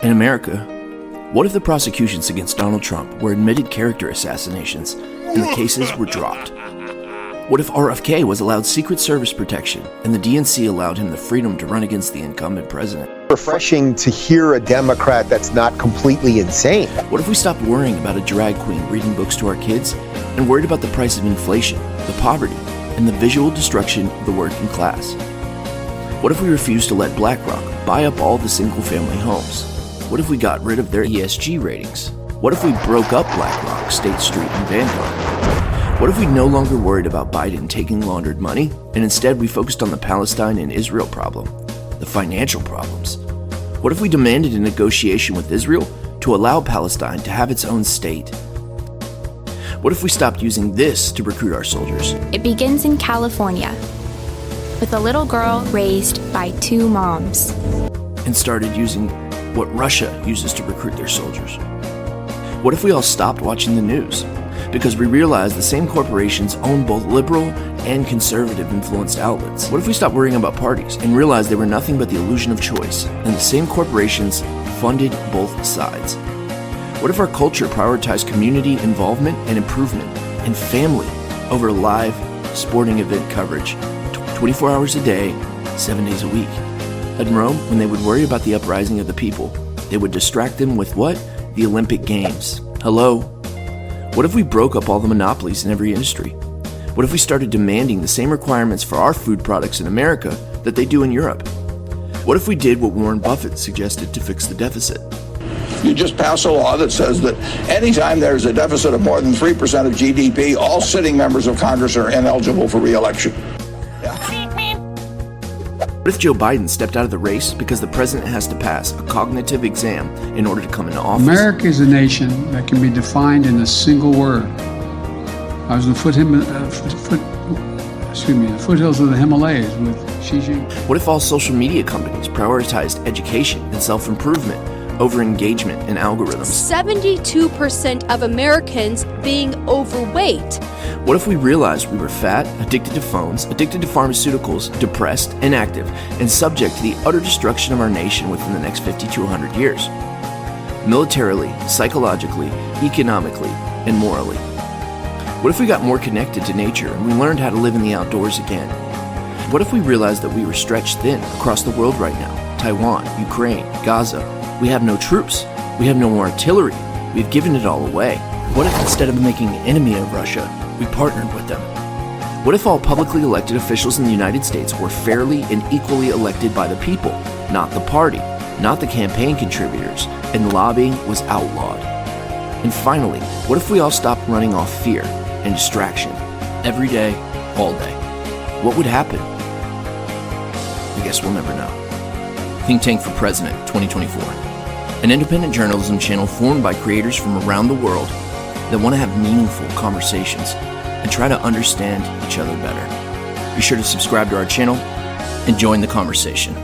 In America, what if the prosecutions against Donald Trump were admitted character assassinations and the cases were dropped? What if RFK was allowed Secret Service protection and the DNC allowed him the freedom to run against the incumbent president? Refreshing to hear a Democrat that's not completely insane. What if we stopped worrying about a drag queen reading books to our kids and worried about the price of inflation, the poverty, and the visual destruction of the working class? What if we refused to let BlackRock buy up all the single-family homes? What if we got rid of their ESG ratings? What if we broke up BlackRock, State Street, and Vanguard? What if we no longer worried about Biden taking laundered money, and instead we focused on the Palestine and Israel problem, the financial problems? What if we demanded a negotiation with Israel to allow Palestine to have its own state? What if we stopped using this to recruit our soldiers? It begins in California, with a little girl raised by two moms. And started using what Russia uses to recruit their soldiers? What if we all stopped watching the news? Because we realized the same corporations own both liberal and conservative influenced outlets. What if we stopped worrying about parties and realized they were nothing but the illusion of choice, and the same corporations funded both sides? What if our culture prioritized community involvement and improvement and family over live sporting event coverage 24 hours a day, 7 days a week? In Rome, when they would worry about the uprising of the people, they would distract them with what? The Olympic Games. Hello? What if we broke up all the monopolies in every industry? What if we started demanding the same requirements for our food products in America that they do in Europe? What if we did what Warren Buffett suggested to fix the deficit? You just pass a law that says that anytime there's a deficit of more than 3% of GDP, all sitting members of Congress are ineligible for re-election. What if Joe Biden stepped out of the race because the president has to pass a cognitive exam in order to come into office? America is a nation that can be defined in a single word. I was in the foothills of the Himalayas with Xi Jinping. What if all social media companies prioritized education and self-improvement over engagement and algorithms? 72% of Americans being overweight. What if we realized we were fat, addicted to phones, addicted to pharmaceuticals, depressed, inactive, and subject to the utter destruction of our nation within the next 50 to 100 years? Militarily, psychologically, economically, and morally. What if we got more connected to nature and we learned how to live in the outdoors again? What if we realized that we were stretched thin across the world right now? Taiwan, Ukraine, Gaza. We have no troops. We have no more artillery. We've given it all away. What if instead of making an enemy of Russia, we partnered with them? What if all publicly elected officials in the United States were fairly and equally elected by the people, not the party, not the campaign contributors, and lobbying was outlawed? And finally, what if we all stopped running off fear and distraction every day, all day? What would happen? I guess we'll never know. Think Tank for President 2024. An independent journalism channel formed by creators from around the world that want to have meaningful conversations and try to understand each other better. Be sure to subscribe to our channel and join the conversation.